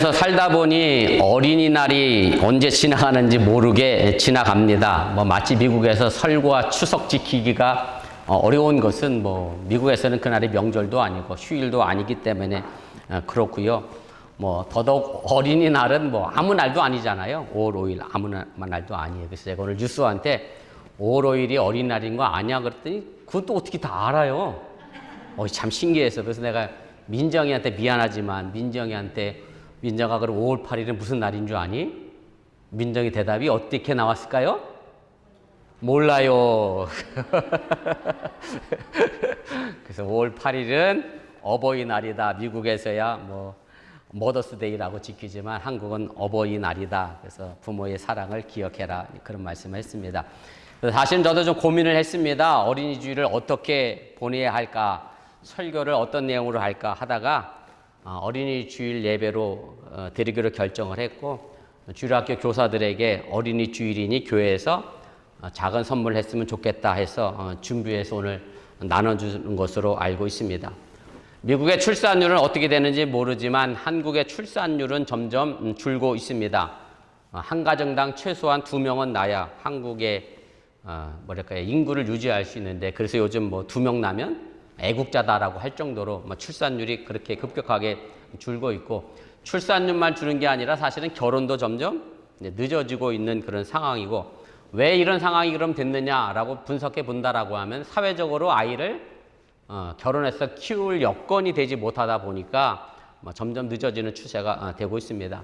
그래서 살다 보니 어린이날이 언제 지나가는지 모르게 지나갑니다. 마치 미국에서 설과 추석 지키기가 어려운 것은 미국에서는 그날이 명절도 아니고 휴일도 아니기 때문에 그렇고요. 더더욱 어린이날은 아무 날도 아니잖아요. 5월 5일 아무 날도 아니에요. 그래서 제가 오늘 뉴스한테 5월 5일이 어린이날인 거 아냐 그랬더니 그것도 어떻게 다 알아요. 참 신기해서. 그래서 내가 민정이한테 미안하지만 민정아 그럼 5월 8일은 무슨 날인 줄 아니? 민정이 대답이 어떻게 나왔을까요? 몰라요. 그래서 5월 8일은 어버이날이다. 미국에서야 머더스데이라고 지키지만 한국은 어버이날이다. 그래서 부모의 사랑을 기억해라. 그런 말씀을 했습니다. 그래서 사실 저도 좀 고민을 했습니다. 어린이 주일을 어떻게 보내야 할까? 설교를 어떤 내용으로 할까 하다가 어린이 주일 예배로 드리기로 결정을 했고, 주일학교 교사들에게 어린이 주일이니 교회에서 작은 선물을 했으면 좋겠다 해서 준비해서 오늘 나눠주는 것으로 알고 있습니다. 미국의 출산율은 어떻게 되는지 모르지만 한국의 출산율은 점점 줄고 있습니다. 한 가정당 최소한 2명은 나야 한국의 인구를 유지할 수 있는데, 그래서 요즘 2명 나면 애국자다라고 할 정도로 출산율이 그렇게 급격하게 줄고 있고, 출산율만 주는 게 아니라 사실은 결혼도 점점 늦어지고 있는 그런 상황이고, 왜 이런 상황이 그럼 됐느냐라고 분석해 본다라고 하면 사회적으로 아이를 결혼해서 키울 여건이 되지 못하다 보니까 점점 늦어지는 추세가 되고 있습니다.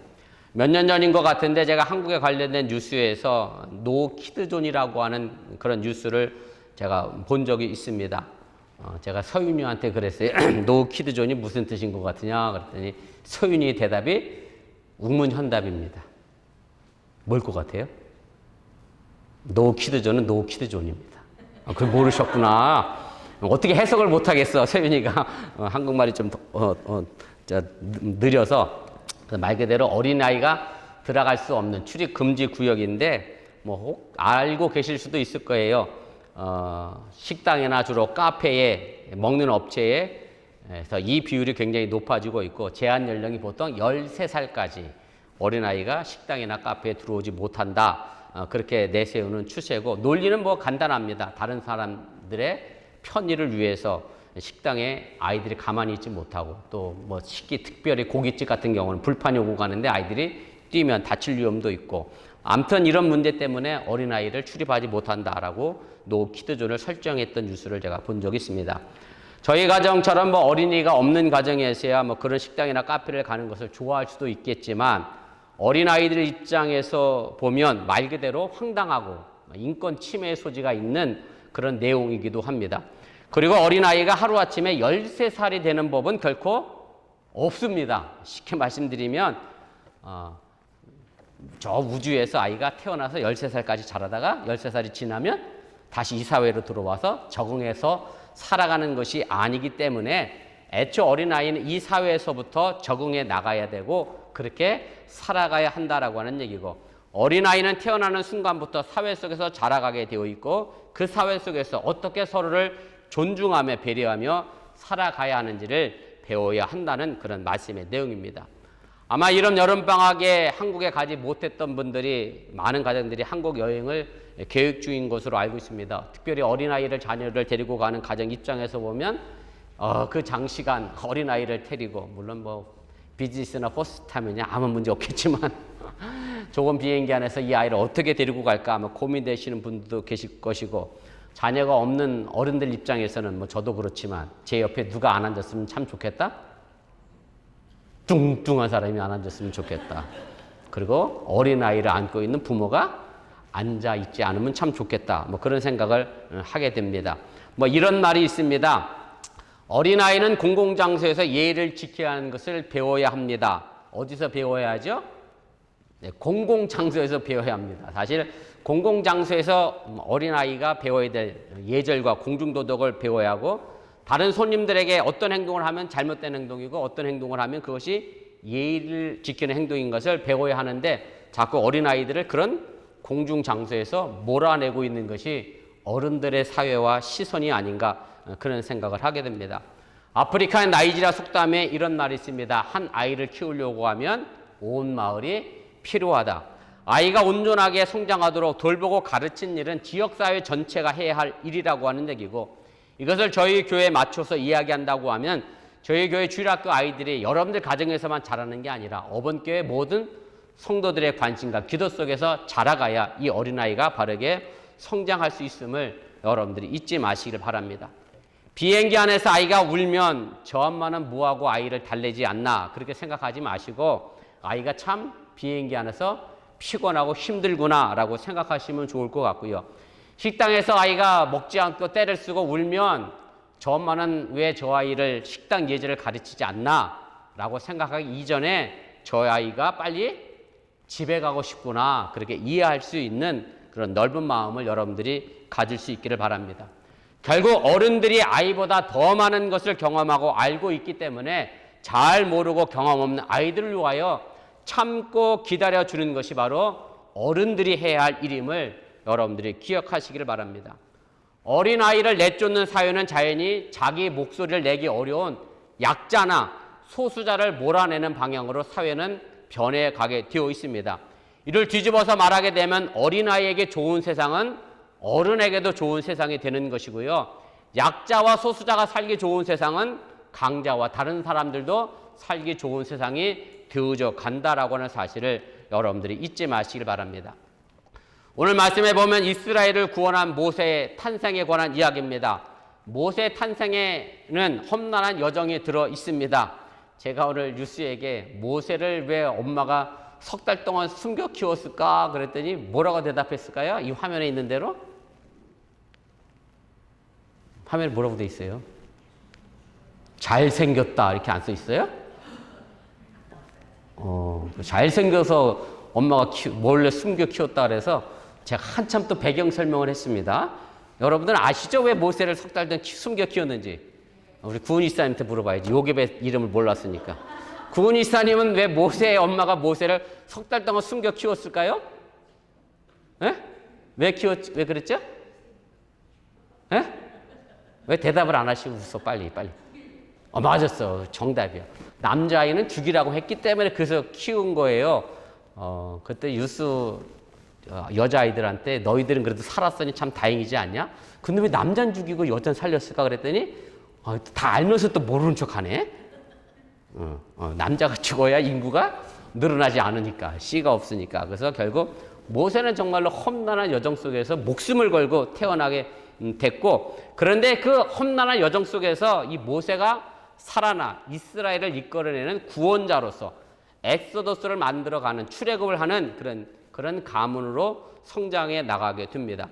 몇 년 전인 것 같은데 제가 한국에 관련된 뉴스에서 노 키드존이라고 하는 그런 뉴스를 제가 본 적이 있습니다. 제가 서윤이한테 그랬어요. 노 키드존이 무슨 뜻인 것 같으냐 그랬더니 서윤이 대답이 우문현답입니다. 뭘 것 같아요? 노 키드존은 노 키드존입니다. 그걸 모르셨구나. 어떻게 해석을 못하겠어. 서윤이가 한국말이 좀 느려서. 말 그대로 어린아이가 들어갈 수 없는 출입 금지 구역인데 혹 알고 계실 수도 있을 거예요. 식당이나 주로 카페에 먹는 업체에서 이 비율이 굉장히 높아지고 있고, 제한 연령이 보통 13살까지 어린아이가 식당이나 카페에 들어오지 못한다. 그렇게 내세우는 추세고, 논리는 간단합니다. 다른 사람들의 편의를 위해서 식당에 아이들이 가만히 있지 못하고, 또 식기 특별히 고깃집 같은 경우는 불판이 오고 가는데 아이들이 뛰면 다칠 위험도 있고, 아무튼 이런 문제 때문에 어린아이를 출입하지 못한다라고 노 키드존을 설정했던 뉴스를 제가 본 적이 있습니다. 저희 가정처럼 어린이가 없는 가정에서야 그런 식당이나 카페를 가는 것을 좋아할 수도 있겠지만, 어린아이들 입장에서 보면 말 그대로 황당하고 인권 침해 소지가 있는 그런 내용이기도 합니다. 그리고 어린아이가 하루아침에 13살이 되는 법은 결코 없습니다. 쉽게 말씀드리면 저 우주에서 아이가 태어나서 13살까지 자라다가 13살이 지나면 다시 이 사회로 들어와서 적응해서 살아가는 것이 아니기 때문에 애초 어린아이는 이 사회에서부터 적응해 나가야 되고 그렇게 살아가야 한다라고 하는 얘기고, 어린아이는 태어나는 순간부터 사회 속에서 자라가게 되어 있고, 그 사회 속에서 어떻게 서로를 존중하며 배려하며 살아가야 하는지를 배워야 한다는 그런 말씀의 내용입니다. 아마 이런 여름방학에 한국에 가지 못했던 분들이, 많은 가정들이 한국 여행을 계획 중인 것으로 알고 있습니다. 특별히 어린아이를 자녀를 데리고 가는 가정 입장에서 보면 그 장시간 어린아이를 데리고, 물론 비즈니스나 버스 타면 아무 문제 없겠지만 좁은 비행기 안에서 이 아이를 어떻게 데리고 갈까 아마 고민되시는 분들도 계실 것이고, 자녀가 없는 어른들 입장에서는 저도 그렇지만 제 옆에 누가 안 앉았으면 참 좋겠다? 뚱뚱한 사람이 안 앉았으면 좋겠다. 그리고 어린아이를 안고 있는 부모가 앉아있지 않으면 참 좋겠다. 그런 생각을 하게 됩니다. 이런 말이 있습니다. 어린아이는 공공장소에서 예의를 지켜야 하는 것을 배워야 합니다. 어디서 배워야 하죠? 네, 공공장소에서 배워야 합니다. 사실 공공장소에서 어린아이가 배워야 될 예절과 공중도덕을 배워야 하고, 다른 손님들에게 어떤 행동을 하면 잘못된 행동이고 어떤 행동을 하면 그것이 예의를 지키는 행동인 것을 배워야 하는데, 자꾸 어린아이들을 그런 공중장소에서 몰아내고 있는 것이 어른들의 사회와 시선이 아닌가, 그런 생각을 하게 됩니다. 아프리카의 나이지리아 속담에 이런 말이 있습니다. 한 아이를 키우려고 하면 온 마을이 필요하다. 아이가 온전하게 성장하도록 돌보고 가르치는 일은 지역사회 전체가 해야 할 일이라고 하는 얘기고, 이것을 저희 교회에 맞춰서 이야기한다고 하면 저희 교회 주일학교 아이들이 여러분들 가정에서만 자라는 게 아니라 어번교회 모든 성도들의 관심과 기도 속에서 자라가야 이 어린아이가 바르게 성장할 수 있음을 여러분들이 잊지 마시기를 바랍니다. 비행기 안에서 아이가 울면 저 엄마는 뭐하고 아이를 달래지 않나 그렇게 생각하지 마시고, 아이가 참 비행기 안에서 피곤하고 힘들구나 라고 생각하시면 좋을 것 같고요. 식당에서 아이가 먹지 않고 떼를 쓰고 울면 저 엄마는 왜 저 아이를 식당 예절을 가르치지 않나 라고 생각하기 이전에 저 아이가 빨리 집에 가고 싶구나 그렇게 이해할 수 있는 그런 넓은 마음을 여러분들이 가질 수 있기를 바랍니다. 결국 어른들이 아이보다 더 많은 것을 경험하고 알고 있기 때문에 잘 모르고 경험 없는 아이들을 위하여 참고 기다려주는 것이 바로 어른들이 해야 할 일임을 여러분들이 기억하시기를 바랍니다. 어린아이를 내쫓는 사회는 자연히 자기 목소리를 내기 어려운 약자나 소수자를 몰아내는 방향으로 사회는 변해가게 되어 있습니다. 이를 뒤집어서 말하게 되면 어린아이에게 좋은 세상은 어른에게도 좋은 세상이 되는 것이고요. 약자와 소수자가 살기 좋은 세상은 강자와 다른 사람들도 살기 좋은 세상이 되어져 간다라고 하는 사실을 여러분들이 잊지 마시길 바랍니다. 오늘 말씀에 보면 이스라엘을 구원한 모세의 탄생에 관한 이야기입니다. 모세 탄생에는 험난한 여정이 들어 있습니다. 제가 오늘 유스에게 모세를 왜 엄마가 석 달 동안 숨겨 키웠을까 그랬더니 뭐라고 대답했을까요? 이 화면에 있는 대로? 화면에 뭐라고 돼 있어요? 잘생겼다 이렇게 안 써 있어요? 잘생겨서 엄마가 몰래 숨겨 키웠다 그래서 제가 한참 또 배경 설명을 했습니다. 여러분들은 아시죠? 왜 모세를 석 달 동안 숨겨 키웠는지? 우리 구은 이사님한테 물어봐야지. 요괴의 이름을 몰랐으니까. 구은 이사님은 왜 모세의 엄마가 모세를 석 달 동안 숨겨 키웠을까요? 에? 왜 그랬죠? 에? 왜 대답을 안 하시고 웃어? 빨리. 맞았어. 정답이야. 남자아이는 죽이라고 했기 때문에 그래서 키운 거예요. 그때 유스 여자아이들한테 너희들은 그래도 살았으니 참 다행이지 않냐? 근데 왜 남자는 죽이고 여자는 살렸을까 그랬더니 다 알면서 또 모르는 척하네. 남자가 죽어야 인구가 늘어나지 않으니까, 씨가 없으니까. 그래서 결국 모세는 정말로 험난한 여정 속에서 목숨을 걸고 태어나게 됐고, 그런데 그 험난한 여정 속에서 이 모세가 살아나 이스라엘을 이끌어내는 구원자로서 엑소더스를 만들어가는 출애굽을 하는 그런 가문으로 성장해 나가게 됩니다.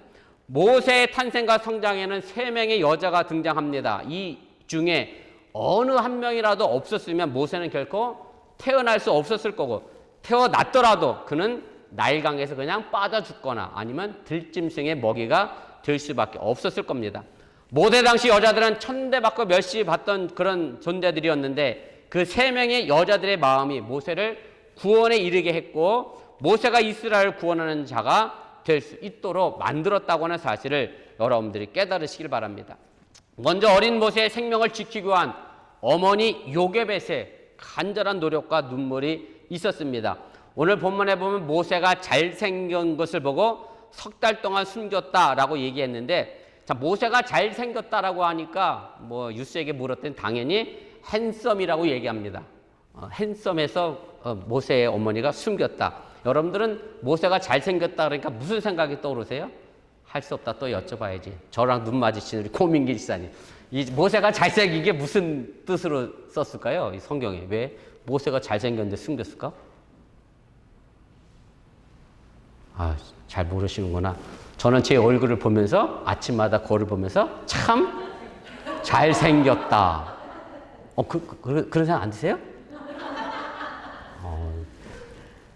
모세의 탄생과 성장에는 3명의 여자가 등장합니다. 이 중에 어느 한 명이라도 없었으면 모세는 결코 태어날 수 없었을 거고, 태어났더라도 그는 나일강에서 그냥 빠져 죽거나 아니면 들짐승의 먹이가 될 수밖에 없었을 겁니다. 모세 당시 여자들은 천대받고 멸시받던 그런 존재들이었는데 그 3명의 여자들의 마음이 모세를 구원에 이르게 했고, 모세가 이스라엘을 구원하는 자가 될 수 있도록 만들었다고 하는 사실을 여러분들이 깨달으시길 바랍니다. 먼저 어린 모세의 생명을 지키기 위한 어머니 요게벳의 간절한 노력과 눈물이 있었습니다. 오늘 본문에 보면 모세가 잘생긴 것을 보고 석 달 동안 숨겼다라고 얘기했는데, 자, 모세가 잘생겼다라고 하니까 유스에게 물었더니 당연히 핸섬이라고 얘기합니다. 핸섬에서 모세의 어머니가 숨겼다. 여러분들은 모세가 잘생겼다 그러니까 무슨 생각이 떠오르세요? 할 수 없다, 또 여쭤봐야지. 저랑 눈 마주치는 우리 고민기 지사님. 이 모세가 잘생긴 게 무슨 뜻으로 썼을까요? 이 성경에. 왜 모세가 잘생겼는데 숨겼을까? 잘 모르시는구나. 저는 제 얼굴을 보면서 아침마다 거울을 보면서 참 잘생겼다. 그런 생각 안 드세요?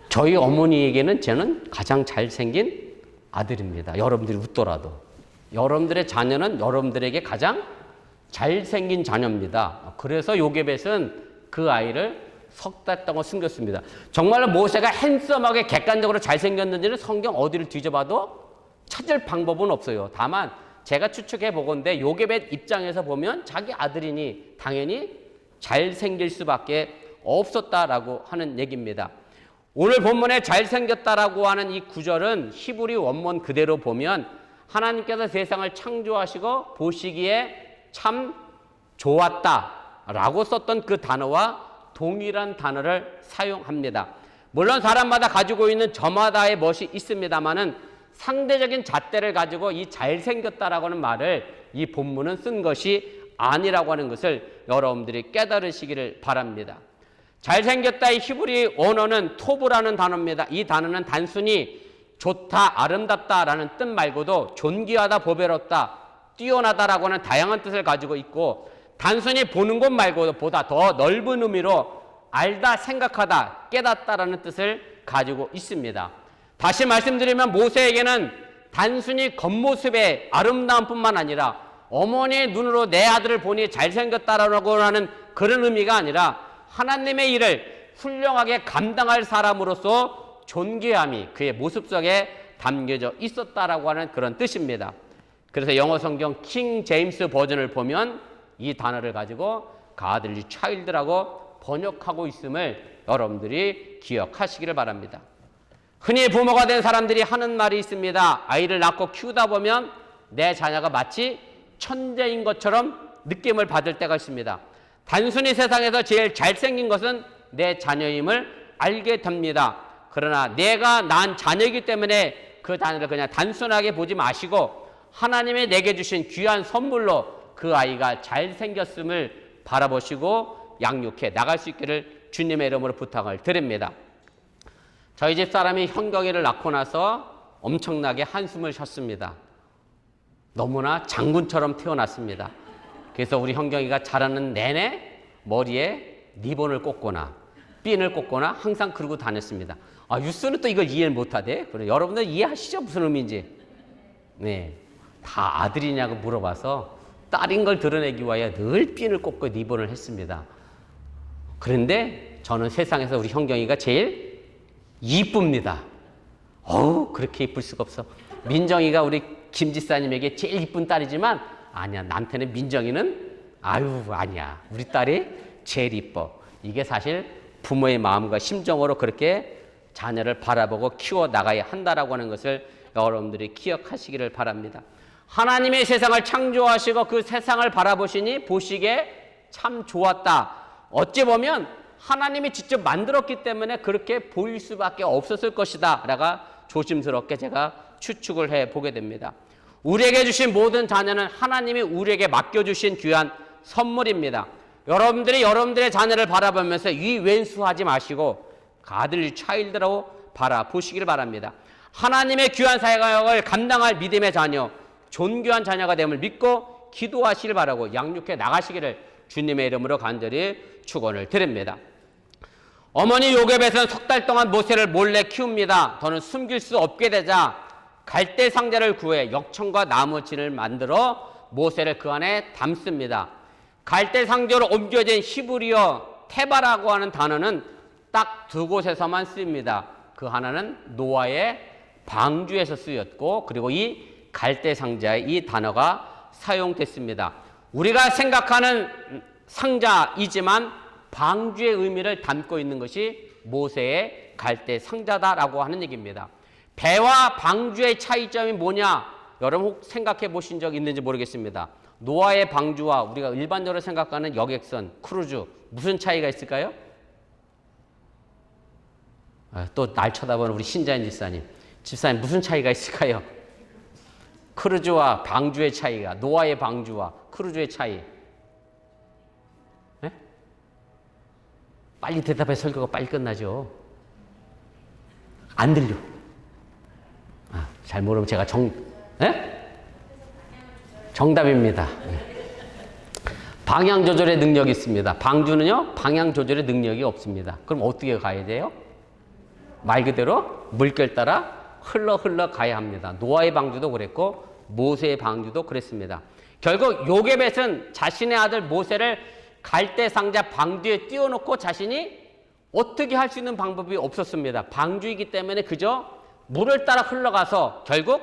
저희 어머니에게는 저는 가장 잘생긴 아들입니다. 여러분들이 웃더라도. 여러분들의 자녀는 여러분들에게 가장 잘생긴 자녀입니다. 그래서 요게벳은 그 아이를 석 달 동안 숨겼습니다. 정말로 모세가 핸섬하게 객관적으로 잘생겼는지는 성경 어디를 뒤져봐도 찾을 방법은 없어요. 다만 제가 추측해 보건대 요게벳 입장에서 보면 자기 아들이니 당연히 잘생길 수밖에 없었다라고 하는 얘기입니다. 오늘 본문에 잘생겼다라고 하는 이 구절은 히브리 원문 그대로 보면 하나님께서 세상을 창조하시고 보시기에 참 좋았다라고 썼던 그 단어와 동일한 단어를 사용합니다. 물론 사람마다 가지고 있는 저마다의 멋이 있습니다만은 상대적인 잣대를 가지고 이 잘생겼다라고 하는 말을 이 본문은 쓴 것이 아니라고 하는 것을 여러분들이 깨달으시기를 바랍니다. 잘생겼다의 히브리 원어는 토브라는 단어입니다. 이 단어는 단순히 좋다, 아름답다라는 뜻 말고도 존귀하다, 보배롭다, 뛰어나다라고 하는 다양한 뜻을 가지고 있고 단순히 보는 것 말고도 보다 더 넓은 의미로 알다, 생각하다, 깨닫다라는 뜻을 가지고 있습니다. 다시 말씀드리면 모세에게는 단순히 겉모습의 아름다움뿐만 아니라 어머니의 눈으로 내 아들을 보니 잘생겼다라고 하는 그런 의미가 아니라 하나님의 일을 훌륭하게 감당할 사람으로서 존귀함이 그의 모습 속에 담겨져 있었다라고 하는 그런 뜻입니다. 그래서 영어 성경 킹 제임스 버전을 보면 이 단어를 가지고 godly child라고 번역하고 있음을 여러분들이 기억하시기를 바랍니다. 흔히 부모가 된 사람들이 하는 말이 있습니다. 아이를 낳고 키우다 보면 내 자녀가 마치 천재인 것처럼 느낌을 받을 때가 있습니다. 단순히 세상에서 제일 잘생긴 것은 내 자녀임을 알게 됩니다. 그러나 내가 낳은 자녀이기 때문에 그 자녀를 그냥 단순하게 보지 마시고 하나님이 내게 주신 귀한 선물로 그 아이가 잘생겼음을 바라보시고 양육해 나갈 수 있기를 주님의 이름으로 부탁을 드립니다. 저희 집 사람이 형경이를 낳고 나서 엄청나게 한숨을 쉬었습니다. 너무나 장군처럼 태어났습니다. 그래서 우리 형경이가 자라는 내내 머리에 리본을 꽂거나 핀을 꽂거나 항상 그러고 다녔습니다. 유스는 또 이걸 이해를 못하대. 그래, 여러분들 이해하시죠? 무슨 의미인지. 네, 다 아들이냐고 물어봐서 딸인 걸 드러내기 위하여 늘 핀을 꽂고 리본을 했습니다. 그런데 저는 세상에서 우리 형경이가 제일 이쁩니다. 그렇게 이쁠 수가 없어. 민정이가 우리 김지사님에게 제일 이쁜 딸이지만 아니야, 나한테는 민정이는 아니야, 우리 딸이 제일 이뻐. 이게 사실 부모의 마음과 심정으로 그렇게 자녀를 바라보고 키워나가야 한다라고 하는 것을 여러분들이 기억하시기를 바랍니다. 하나님의 세상을 창조하시고 그 세상을 바라보시니 보시기에 참 좋았다. 어찌 보면 하나님이 직접 만들었기 때문에 그렇게 보일 수밖에 없었을 것이다 라고 조심스럽게 제가 추측을 해보게 됩니다. 우리에게 주신 모든 자녀는 하나님이 우리에게 맡겨주신 귀한 선물입니다. 여러분들이 여러분들의 자녀를 바라보면서 위왼수하지 마시고 godly child라고 바라보시길 바랍니다. 하나님의 귀한 사역을 감당할 믿음의 자녀, 존귀한 자녀가 됨을 믿고 기도하시길 바라고 양육해 나가시기를 주님의 이름으로 간절히 축원을 드립니다. 어머니 요셉에서는 석 달 동안 모세를 몰래 키웁니다. 더는 숨길 수 없게 되자 갈대 상자를 구해 역청과 나무진을 만들어 모세를 그 안에 담습니다. 갈대 상자로 옮겨진 히브리어 테바라고 하는 단어는 딱 두 곳에서만 쓰입니다. 그 하나는 노아의 방주에서 쓰였고 그리고 이 갈대 상자에 이 단어가 사용됐습니다. 우리가 생각하는 상자이지만 방주의 의미를 담고 있는 것이 모세의 갈대 상자다라고 하는 얘기입니다. 배와 방주의 차이점이 뭐냐? 여러분 혹 생각해 보신 적 있는지 모르겠습니다. 노아의 방주와 우리가 일반적으로 생각하는 여객선, 크루즈 무슨 차이가 있을까요? 또 날 쳐다보는 우리 신자인 집사님 무슨 차이가 있을까요? 크루즈와 방주의 차이가, 노아의 방주와 크루즈의 차이. 네? 빨리 대답해. 설교가 빨리 끝나죠. 안 들려. 잘 모르면 제가 정답입니다. 방향 조절의 능력이 있습니다. 방주는요, 방향 조절의 능력이 없습니다. 그럼 어떻게 가야 돼요? 말 그대로 물결 따라 흘러 가야 합니다. 노아의 방주도 그랬고 모세의 방주도 그랬습니다. 결국 요게벳은 자신의 아들 모세를 갈대 상자 방주에 띄워놓고 자신이 어떻게 할 수 있는 방법이 없었습니다. 방주이기 때문에 그저 물을 따라 흘러가서 결국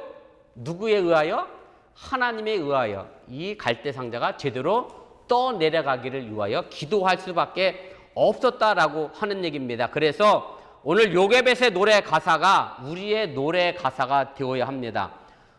누구에 의하여? 하나님에 의하여 이 갈대 상자가 제대로 떠내려가기를 위하여 기도할 수밖에 없었다라고 하는 얘기입니다. 그래서 오늘 요게벳의 노래 가사가 우리의 노래 가사가 되어야 합니다.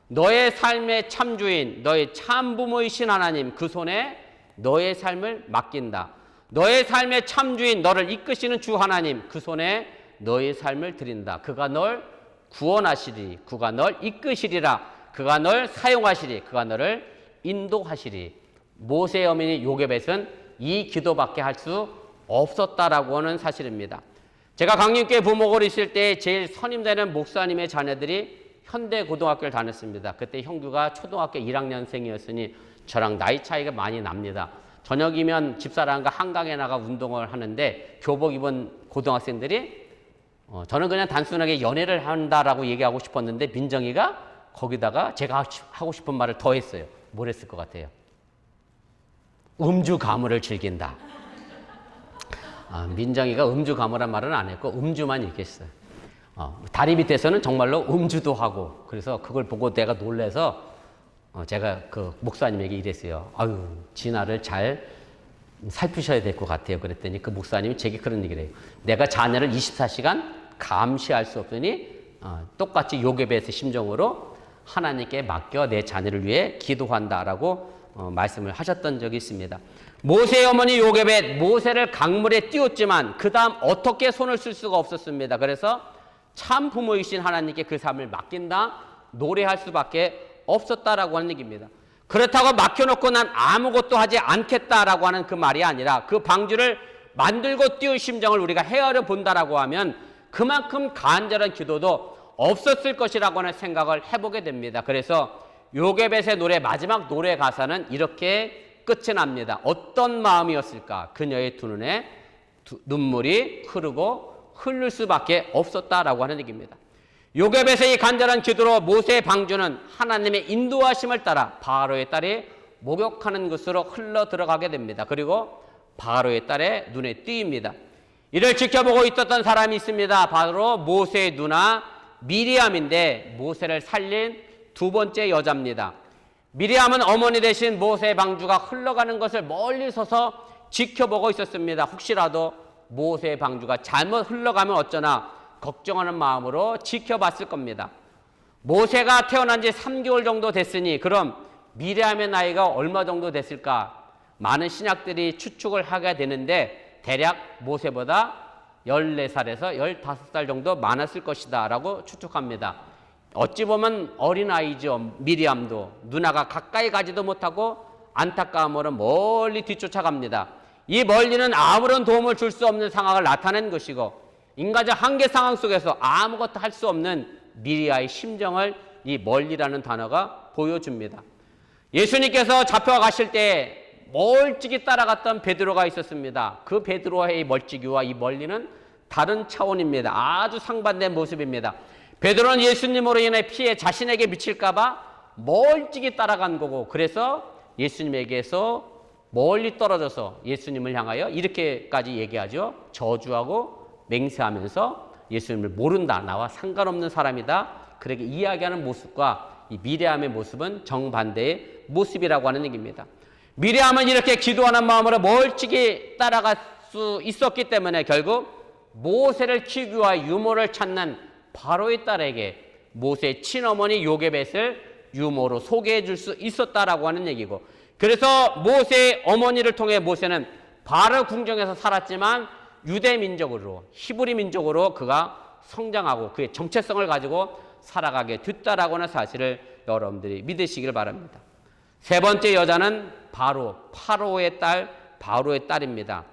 너의 삶의 참주인, 너의 참부모이신 하나님, 그 손에 너의 삶을 맡긴다. 너의 삶의 참주인, 너를 이끄시는 주 하나님, 그 손에 너의 삶을 드린다. 그가 널 구원하시리, 그가 널 이끄시리라, 그가 널 사용하시리, 그가 너를 인도하시리. 모세의 어머니 요게벳은 이 기도밖에 할 수 없었다라고 하는 사실입니다. 제가 강림교회 부목으로 있을 때 제일 선임되는 목사님의 자녀들이 현대고등학교를 다녔습니다. 그때 형규가 초등학교 1학년생이었으니 저랑 나이 차이가 많이 납니다. 저녁이면 집사람과 한강에 나가 운동을 하는데 교복 입은 고등학생들이 저는 그냥 단순하게 연애를 한다라고 얘기하고 싶었는데 민정이가 거기다가 제가 하고 싶은 말을 더 했어요. 뭘 했을 것 같아요? 음주 가물을 즐긴다. 민정이가 음주 가물한 말은 안 했고 음주만 얘기했어요. 다리 밑에서는 정말로 음주도 하고, 그래서 그걸 보고 내가 놀래서 제가 그 목사님에게 이랬어요. 아유, 진아를 잘 살피셔야 될 것 같아요. 그랬더니 그 목사님이 제게 그런 얘기를 해요. 내가 자녀를 24시간 감시할 수 없으니 똑같이 요게벳의 심정으로 하나님께 맡겨 내 자녀를 위해 기도한다라고 말씀을 하셨던 적이 있습니다. 모세의 어머니 요게벳, 모세를 강물에 띄웠지만 그 다음 어떻게 손을 쓸 수가 없었습니다. 그래서 참 부모이신 하나님께 그 삶을 맡긴다, 노래할 수밖에 없었다라고 하는 얘기입니다. 그렇다고 맡겨놓고 난 아무것도 하지 않겠다라고 하는 그 말이 아니라 그 방주를 만들고 띄운 심정을 우리가 헤아려 본다라고 하면 그만큼 간절한 기도도 없었을 것이라고 하는 생각을 해보게 됩니다. 그래서 요게벳의 노래 마지막 노래 가사는 이렇게 끝이 납니다. 어떤 마음이었을까? 그녀의 두 눈에 눈물이 흐르고 흘릴 수밖에 없었다라고 하는 얘기입니다. 요게벳의 이 간절한 기도로 모세의 방주는 하나님의 인도하심을 따라 바로의 딸이 목욕하는 곳으로 흘러 들어가게 됩니다. 그리고 바로의 딸의 눈에 띄입니다. 이를 지켜보고 있었던 사람이 있습니다. 바로 모세의 누나 미리암인데 모세를 살린 두 번째 여자입니다. 미리암은 어머니 대신 모세의 방주가 흘러가는 것을 멀리 서서 지켜보고 있었습니다. 혹시라도 모세의 방주가 잘못 흘러가면 어쩌나 걱정하는 마음으로 지켜봤을 겁니다. 모세가 태어난 지 3개월 정도 됐으니 그럼 미리암의 나이가 얼마 정도 됐을까? 많은 신학들이 추측을 하게 되는데 대략 모세보다 14살에서 15살 정도 많았을 것이다 라고 추측합니다. 어찌 보면 어린아이죠. 미리암도 누나가 가까이 가지도 못하고 안타까움으로 멀리 뒤쫓아갑니다. 이 멀리는 아무런 도움을 줄 수 없는 상황을 나타낸 것이고 인간적 한계 상황 속에서 아무것도 할 수 없는 미리아의 심정을 이 멀리라는 단어가 보여줍니다. 예수님께서 잡혀가실 때 멀찍이 따라갔던 베드로가 있었습니다. 그 베드로의 멀찍이와 이 멀리는 다른 차원입니다. 아주 상반된 모습입니다. 베드로는 예수님으로 인해 피해 자신에게 미칠까 봐 멀찍이 따라간 거고, 그래서 예수님에게서 멀리 떨어져서 예수님을 향하여 이렇게까지 얘기하죠. 저주하고 맹세하면서 예수님을 모른다, 나와 상관없는 사람이다, 그렇게 이야기하는 모습과 이 미리암의 모습은 정반대의 모습이라고 하는 얘기입니다. 미리암은 이렇게 기도하는 마음으로 멀찍이 따라갈 수 있었기 때문에 결국 모세를 키우기 위하여 유모를 찾는 바로의 딸에게 모세의 친어머니 요게벳을 유모로 소개해 줄 수 있었다라고 하는 얘기고, 그래서 모세의 어머니를 통해 모세는 바로 궁정에서 살았지만 유대 민족으로, 히브리 민족으로 그가 성장하고 그의 정체성을 가지고 살아가게 됐다라고 하는 사실을 여러분들이 믿으시길 바랍니다. 세 번째 여자는 바로 파로의 딸, 바로의 딸입니다.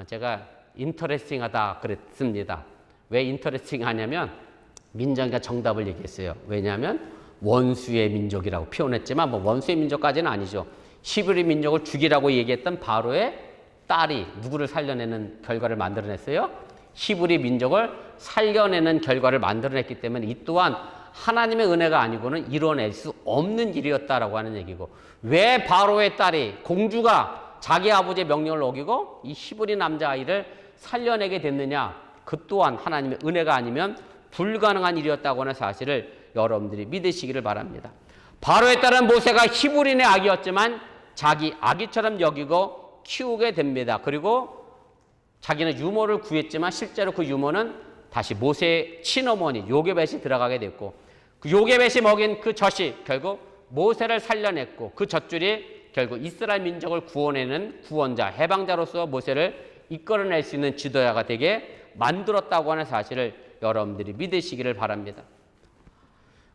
제가 인터레스팅하다 그랬습니다. 왜 인터레스팅하냐면 민정이가 정답을 얘기했어요. 왜냐하면 원수의 민족이라고 표현했지만 뭐 원수의 민족까지는 아니죠. 히브리 민족을 죽이라고 얘기했던 바로의 딸이 누구를 살려내는 결과를 만들어냈어요? 히브리 민족을 살려내는 결과를 만들어냈기 때문에 이 또한 하나님의 은혜가 아니고는 이뤄낼 수 없는 일이었다라고 하는 얘기고, 왜 바로의 딸이 공주가 자기 아버지의 명령을 어기고 이 히브리 남자아이를 살려내게 됐느냐? 그 또한 하나님의 은혜가 아니면 불가능한 일이었다고 하는 사실을 여러분들이 믿으시기를 바랍니다. 바로의 딸은 모세가 히브리인의 아기였지만 자기 아기처럼 여기고 키우게 됩니다. 그리고 자기는 유모를 구했지만 실제로 그 유모는 다시 모세의 친어머니 요게벳이 들어가게 됐고, 그 요게벳이 먹인 그 젖이 결국 모세를 살려냈고, 그 젖줄이 결국 이스라엘 민족을 구원해내는 구원자, 해방자로서 모세를 이끌어낼 수 있는 지도자가 되게 만들었다고 하는 사실을 여러분들이 믿으시기를 바랍니다.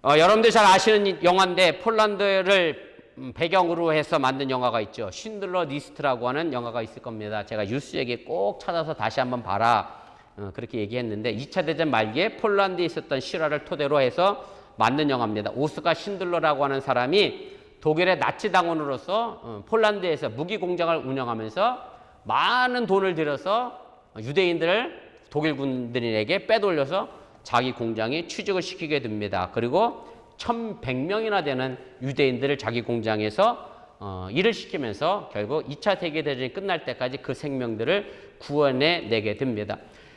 여러분들 잘 아시는 영화인데, 폴란드를 배경으로 해서 만든 영화가 있죠. 쉰들러 리스트라고 하는 영화가 있을 겁니다. 제가 뉴스에게 꼭 찾아서 다시 한번 봐라, 그렇게 얘기했는데, 2차 대전 말기에 폴란드에 있었던 실화를 토대로 해서 만든 영화입니다. 오스카 쉰들러라고 하는 사람이 독일의 나치 당원으로서 폴란드에서 무기 공장을 운영하면서 많은 돈을 들여서 유대인들을 독일 군인들에게 빼돌려서 자기 공장에 취직을 시키게 됩니다. 그리고 1100명이나 되는 유대인들을 자기 공장에서 일을 시키면서 결국 2차 세계대전이 끝날 때까지 그 생명들을 구원해내게 됩니다.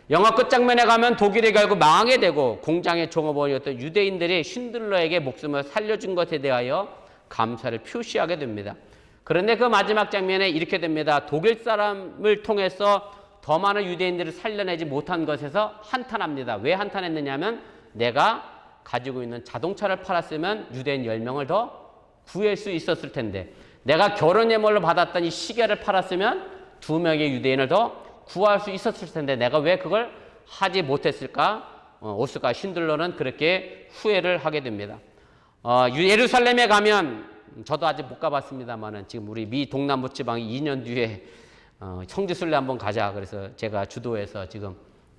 영화 끝장면에 가면 독일이 결국 망하게 되고, 공장의 종업원이었던 유대인들이 쉰들러에게 목숨을 살려준 것에 대하여 감사를 표시하게 됩니다. 그런데 그 마지막 장면에 이렇게 됩니다. 독일 사람을 통해서 더 많은 유대인들을 살려내지 못한 것에서 한탄합니다. 왜 한탄했느냐면, 내가 가지고 있는 자동차를 팔았으면 유대인 10명을 더 구할 수 있었을 텐데, 내가 결혼 예물로 받았던 이 시계를 팔았으면 2명의 유대인을 더 구할 수 있었을 텐데 내가 왜 그걸 하지 못했을까? 오스카 쉰들러는 그렇게 후회를 하게 됩니다. 예루살렘에 가면, 저도 아직 못 가봤습니다만은 지금 우리 미 동남부 지방이 2년 뒤에 성지순례 한번 가자, 그래서 제가 주도해서 지금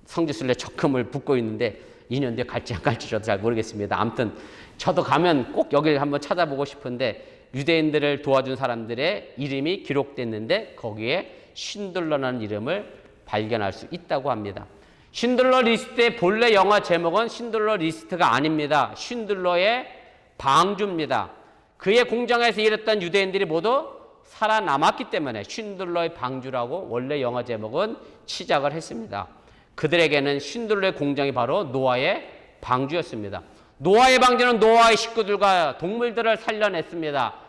성지순례 적금을 붓고 있는데 2년 뒤에 갈지 안 갈지 저도 잘 모르겠습니다. 아무튼 저도 가면 꼭 여기를 한번 찾아보고 싶은데, 유대인들을 도와준 사람들의 이름이 기록됐는데 거기에 쉰들러라는 이름을 발견할 수 있다고 합니다. 쉰들러 리스트의 본래 영화 제목은 쉰들러 리스트가 아닙니다. 쉰들러의 방주입니다. 그의 공장에서 일했던 유대인들이 모두 살아남았기 때문에 쉰들러의 방주라고 원래 영화 제목은 시작을 했습니다. 그들에게는 쉰들러의 공장이 바로 노아의 방주였습니다. 노아의 방주는 노아의 식구들과 동물들을 살려냈습니다.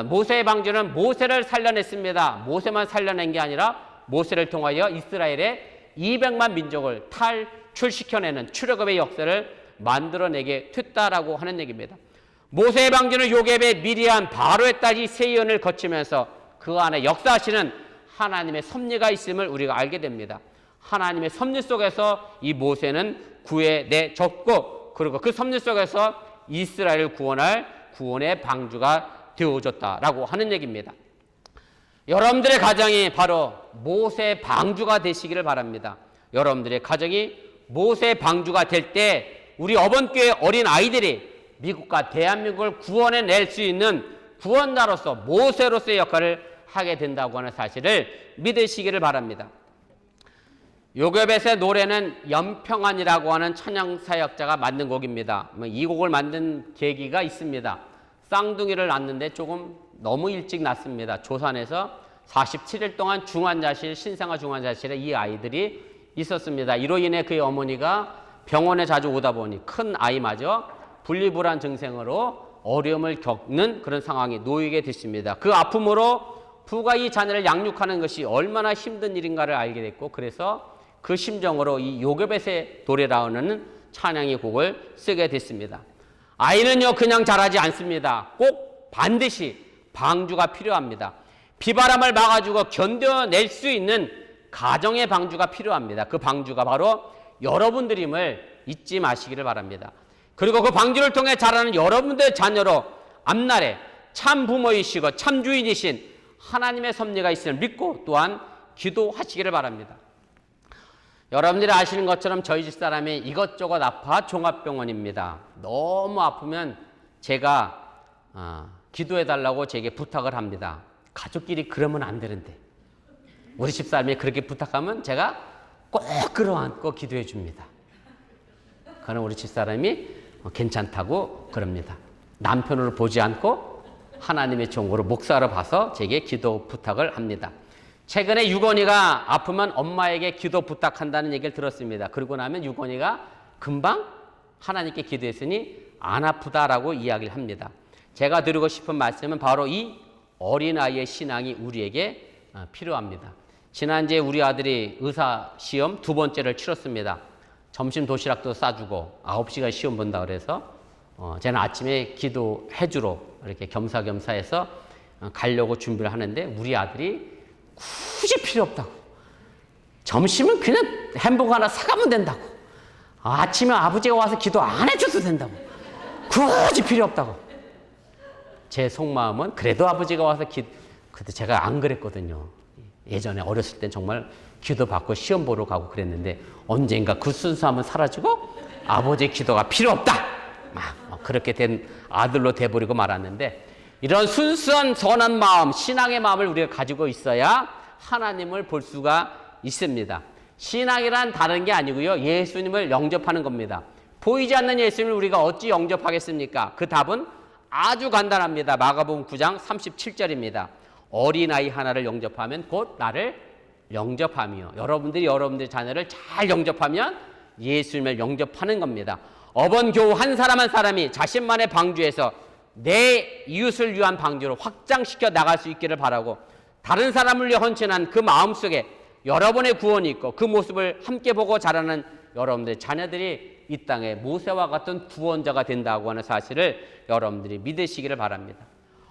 모세의 방주는 모세를 살려냈습니다. 모세만 살려낸 게 아니라 모세를 통하여 이스라엘의 200만 민족을 탈출시켜내는 출애굽의 역사를 만들어내게 됐다라고 하는 얘기입니다. 모세의 방주는 요셉의 미리암 바로의 딸이 세연을 거치면서 그 안에 역사하시는 하나님의 섭리가 있음을 우리가 알게 됩니다. 하나님의 섭리 속에서 이 모세는 구해내졌고, 그리고 그 섭리 속에서 이스라엘을 구원할 구원의 방주가 되어졌다라고 하는 얘기입니다. 여러분들의 가정이 바로 모세 방주가 되시기를 바랍니다. 여러분들의 가정이 모세 방주가 될 때 우리 어번교회 어린 아이들이 미국과 대한민국을 구원해낼 수 있는 구원자로서 모세로서의 역할을 하게 된다고 하는 사실을 믿으시기를 바랍니다. 요괴벳의 노래는 연평안이라고 하는 찬양사역자가 만든 곡입니다. 이 곡을 만든 계기가 있습니다. 쌍둥이를 낳는데 조금 너무 일찍 낳습니다. 조산에서 47일 동안 중환자실, 신생아 중환자실에 이 아이들이 있었습니다. 이로 인해 그의 어머니가 병원에 자주 오다 보니 큰 아이마저 분리불안 증상으로 어려움을 겪는 그런 상황에 놓이게 됐습니다. 그 아픔으로 부가 이 자녀를 양육하는 것이 얼마나 힘든 일인가를 알게 됐고, 그래서 그 심정으로 이 요괴벳의 노래라는 찬양의 곡을 쓰게 됐습니다. 아이는요 그냥 자라지 않습니다. 꼭 반드시 방주가 필요합니다. 비바람을 막아주고 견뎌낼 수 있는 가정의 방주가 필요합니다. 그 방주가 바로 여러분들임을 잊지 마시기를 바랍니다. 그리고 그 방주를 통해 자라는 여러분들의 자녀로 앞날에 참 부모이시고 참 주인이신 하나님의 섭리가 있음을 믿고 또한 기도하시기를 바랍니다. 여러분들이 아시는 것처럼 저희 집사람이 이것저것 아파 종합병원입니다. 너무 아프면 제가 기도해달라고 제게 부탁을 합니다. 가족끼리 그러면 안 되는데 우리 집사람이 그렇게 부탁하면 제가 꼭 끌어안고 기도해 줍니다. 그러나 우리 집사람이 괜찮다고 그럽니다. 남편으로 보지 않고 하나님의 종으로 목사로 봐서 제게 기도 부탁을 합니다. 최근에 유건이가 아프면 엄마에게 기도 부탁한다는 얘기를 들었습니다. 그러고 나면 유건이가 금방 하나님께 기도했으니 안 아프다라고 이야기를 합니다. 제가 드리고 싶은 말씀은 바로 이 어린아이의 신앙이 우리에게 필요합니다. 지난주에 우리 아들이 의사 시험 2번째를 치렀습니다. 점심 도시락도 싸주고 9시간 시험 본다 그래서 저는 아침에 기도해주러 이렇게 겸사겸사해서 가려고 준비를 하는데 우리 아들이 굳이 필요 없다고. 점심은 그냥 햄버거 하나 사가면 된다고. 아침에 아버지가 와서 기도 안 해줘도 된다고. 굳이 필요 없다고. 제 속마음은 그래도 아버지가 와서 그때 제가 안 그랬거든요. 예전에 어렸을 땐 정말 기도 받고 시험 보러 가고 그랬는데 언젠가 그 순수함은 사라지고 아버지의 기도가 필요 없다. 그렇게 된 아들로 돼버리고 말았는데 이런 순수한 선한 마음, 신앙의 마음을 우리가 가지고 있어야 하나님을 볼 수가 있습니다. 신앙이란 다른 게 아니고요. 예수님을 영접하는 겁니다. 보이지 않는 예수님을 우리가 어찌 영접하겠습니까? 그 답은 아주 간단합니다. 마가복음 9장 37절입니다. 어린아이 하나를 영접하면 곧 나를 영접하며 여러분들이 여러분들의 자녀를 잘 영접하면 예수님을 영접하는 겁니다. 어번 교우 한 사람 한 사람이 자신만의 방주에서 내 이웃을 위한 방주로 확장시켜 나갈 수 있기를 바라고 다른 사람을 위해 헌신한 그 마음속에 여러분의 구원이 있고 그 모습을 함께 보고 자라는 여러분들의 자녀들이 이 땅에 모세와 같은 구원자가 된다고 하는 사실을 여러분들이 믿으시기를 바랍니다.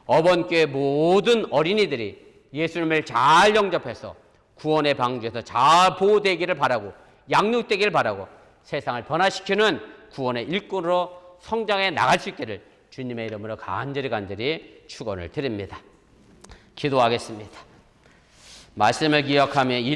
어번교회 모든 어린이들이 예수님을 잘 영접해서 구원의 방주에서 잘 보호되기를 바라고 양육되기를 바라고 세상을 변화시키는 구원의 일꾼으로 성장해 나갈 수 있기를 주님의 이름으로 간절히 축원을 드립니다. 기도하겠습니다. 말씀을 기억하며